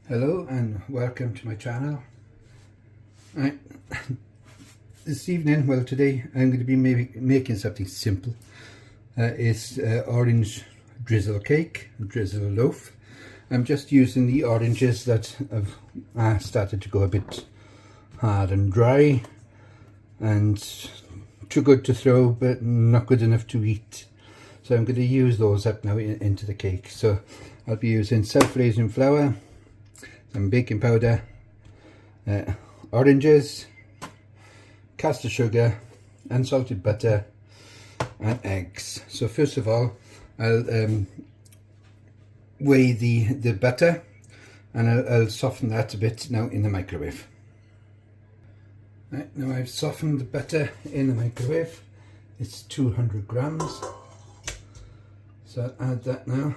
Hello and welcome to my channel. Right, this evening, well today, I'm going to be making something simple. It's orange drizzle cake, drizzle loaf. I'm just using the oranges that have started to go a bit hard and dry and too good to throw but not good enough to eat. So I'm going to use those up now into the cake. So I'll be using self-raising flour, some baking powder, oranges, caster sugar, unsalted butter and eggs. So first of all, I'll weigh the butter and I'll soften that a bit now in the microwave. Right, now I've softened the butter in the microwave. It's 200 grams. So I'll add that now.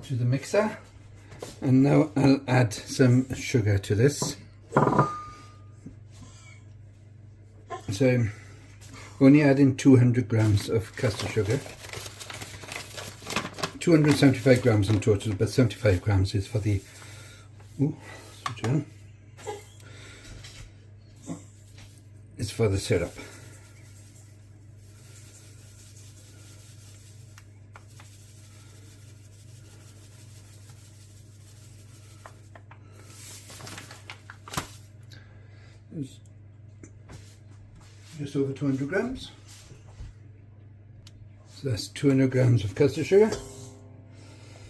To the mixer, and now I'll add some sugar to this. So I'm only adding 200 grams of caster sugar, 275 grams in total, but 75 grams is for the it's for the syrup. Just over 200 grams. So that's 200 grams of custard sugar.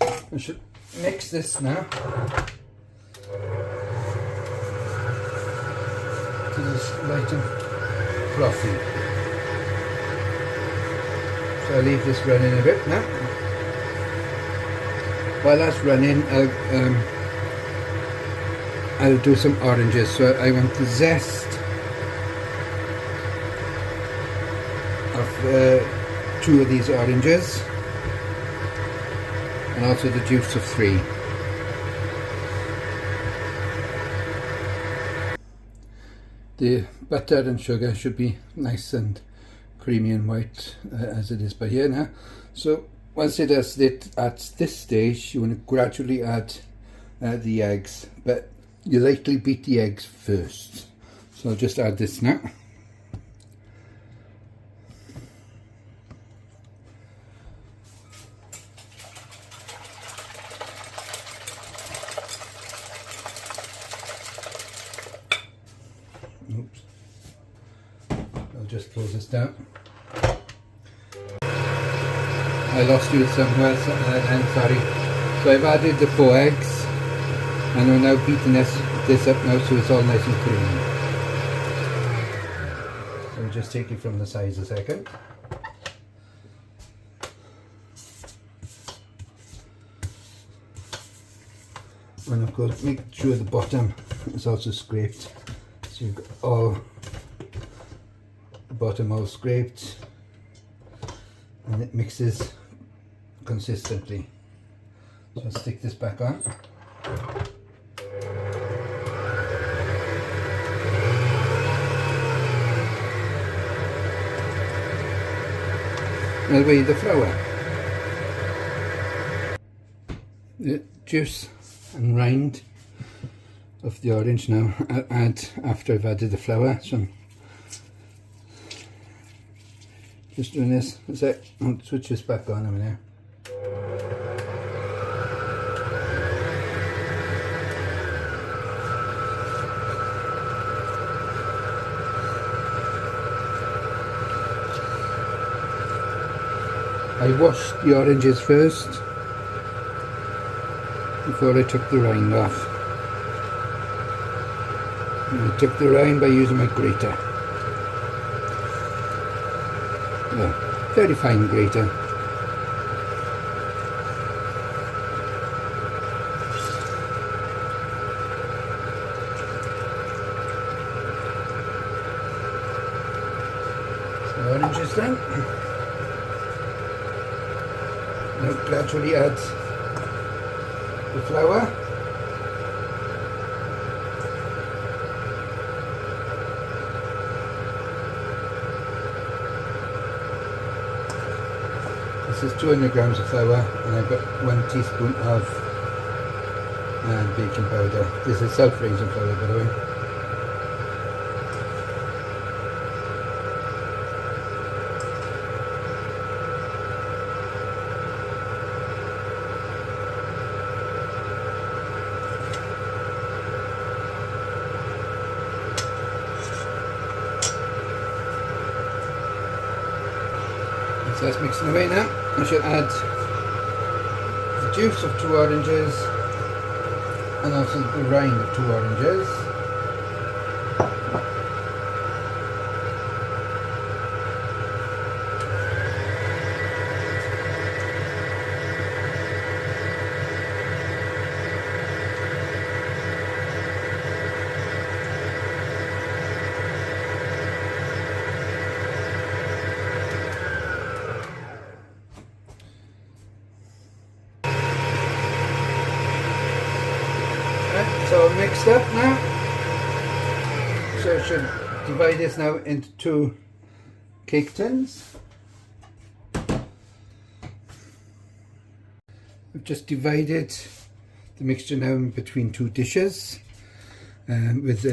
I should mix this now to this light and frothy. So I'll leave this running a bit now. While that's running, I'll do some oranges. So I want the zest of 2 of these oranges and also the juice of 3. The butter and sugar should be nice and creamy and white as it is by here now. So once it has lit at this stage, you want to gradually add the eggs, but you lightly beat the eggs first. So I'll just add this now. Oops. I'll just close this down. I lost you somewhere, I'm sorry. So I've added the 4 eggs and we're now beating this up now so it's all nice and creamy. So we'll just take it from the sides a second. And of course make sure the bottom is also scraped. So you've got all the bottom all scraped and it mixes consistently. So I'll stick this back on. I'll weigh the flour. The juice and rind of the orange now I'll add after I've added the flour. So I'm just doing this. I'll switch this back on a minute. I washed the oranges first before I took the rind off. And I took the rind by using my grater. Oh, very fine grater. So the oranges done. Now gradually add the flour. This is 200 grams of flour, and I've got 1 teaspoon of baking powder. This is self-raising flour, by the way. So that's mixing away now. I should add the juice of 2 oranges and also the rind of 2 oranges. So mixed up now. So I should divide this now into 2 cake tins. I've just divided the mixture now in between 2 dishes with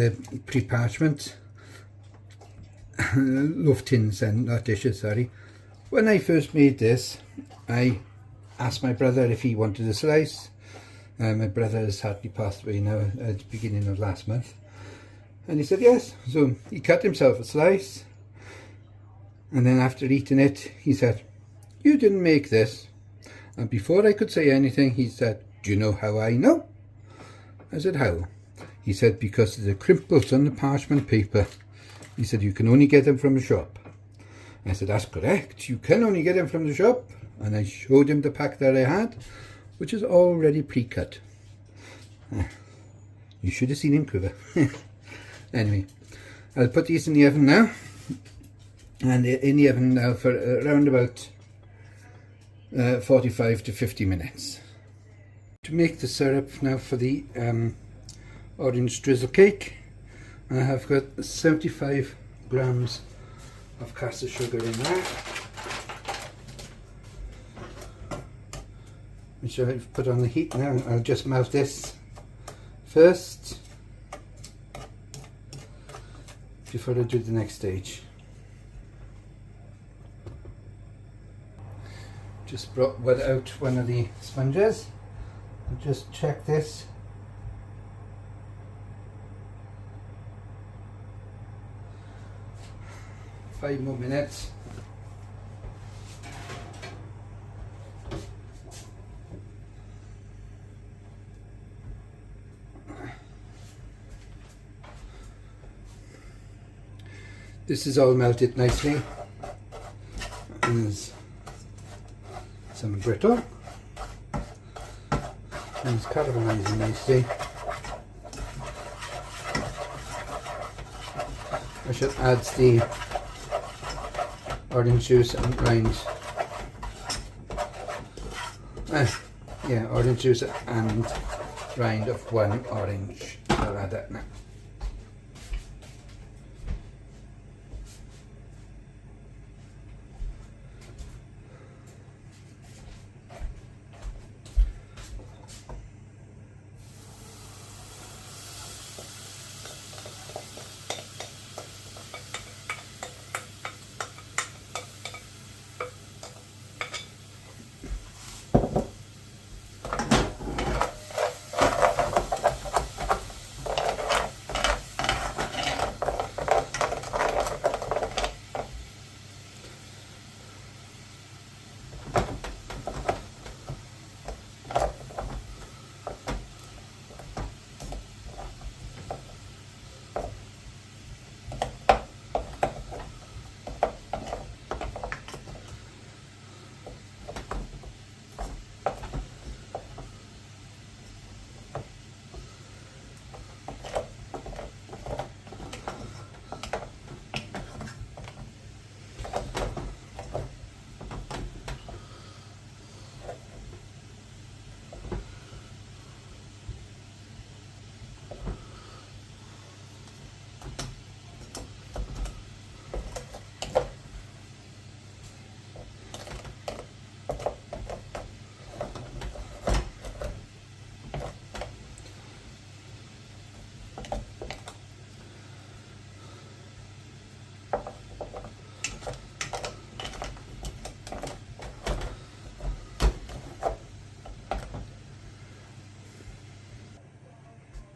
pre-parchment loaf tins, and not dishes, sorry. When I first made this, I asked my brother if he wanted a slice. My brother has sadly passed away now at the beginning of last month, and he said yes. So he cut himself a slice, and then after eating it he said, "You didn't make this." And before I could say anything, he said, "Do you know how I know?" I said, "How?" He said, "Because of the crimples on the parchment paper." He said, "You can only get them from the shop." I said, "That's correct, you can only get them from the shop." And I showed him the pack that I had, which is already pre-cut. You should have seen him quiver. Anyway, I'll put these in the oven now, and in the oven now for around about 45 to 50 minutes. To make the syrup now for the orange drizzle cake, I have got 75 grams of caster sugar in there, which I've put on the heat now. I'll just melt this first before I do the next stage. Just brought out one of the sponges and just check this. Five more minutes. This is all melted nicely, and there's some brittle, and it's caramelizing nicely. I should add the orange juice and rind. Yeah, orange juice and rind of 1 orange. I'll add that now.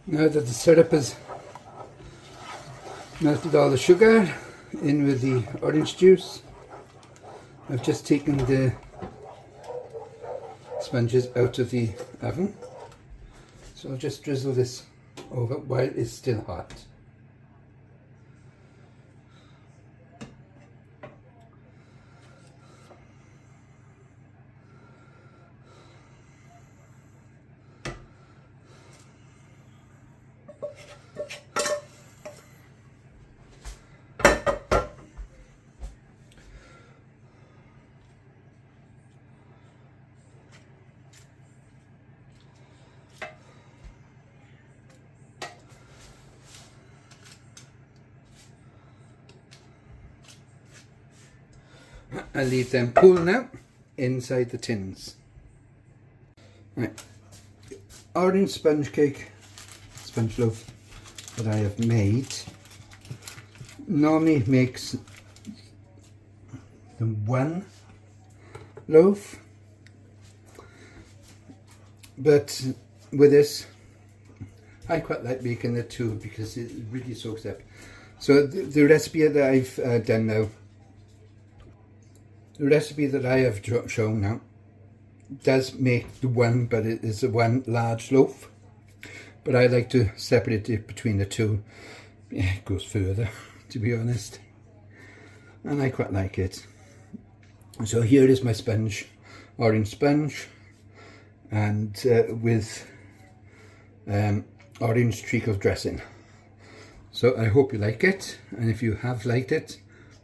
Now that the syrup has melted all the sugar in with the orange juice, I've just taken the sponges out of the oven. So I'll just drizzle this over while it's still hot. I'll leave them cool now inside the tins. Right, orange sponge cake, sponge loaf that I have made normally makes the one loaf, but with this I quite like making the two because it really soaks up. So the recipe that I've done now, the recipe that I have shown now does make the one, but it is a one large loaf. But I like to separate it between the two. Yeah, it goes further, to be honest. And I quite like it. So here is my sponge, orange sponge, and with orange treacle dressing. So I hope you like it, and if you have liked it,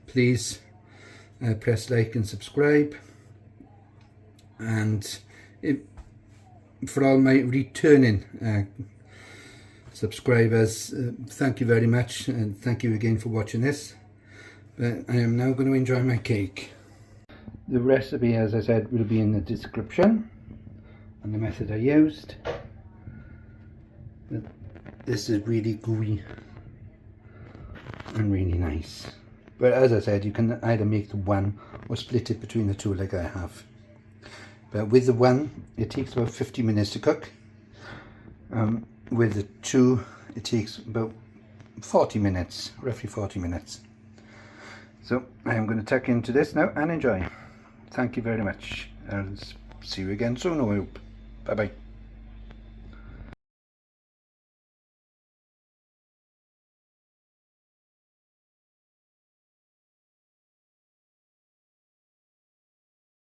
please press like and subscribe, and for all my returning subscribers, thank you very much, and thank you again for watching this. But I am now going to enjoy my cake. The recipe, as I said, will be in the description and the method I used. But this is really gooey and really nice. But as I said, you can either make the one or split it between the two like I have. But with the one, it takes about 50 minutes to cook. With the two, it takes about 40 minutes, roughly 40 minutes. So I am going to tuck into this now and enjoy. Thank you very much. I'll see you again soon, I hope. Bye bye.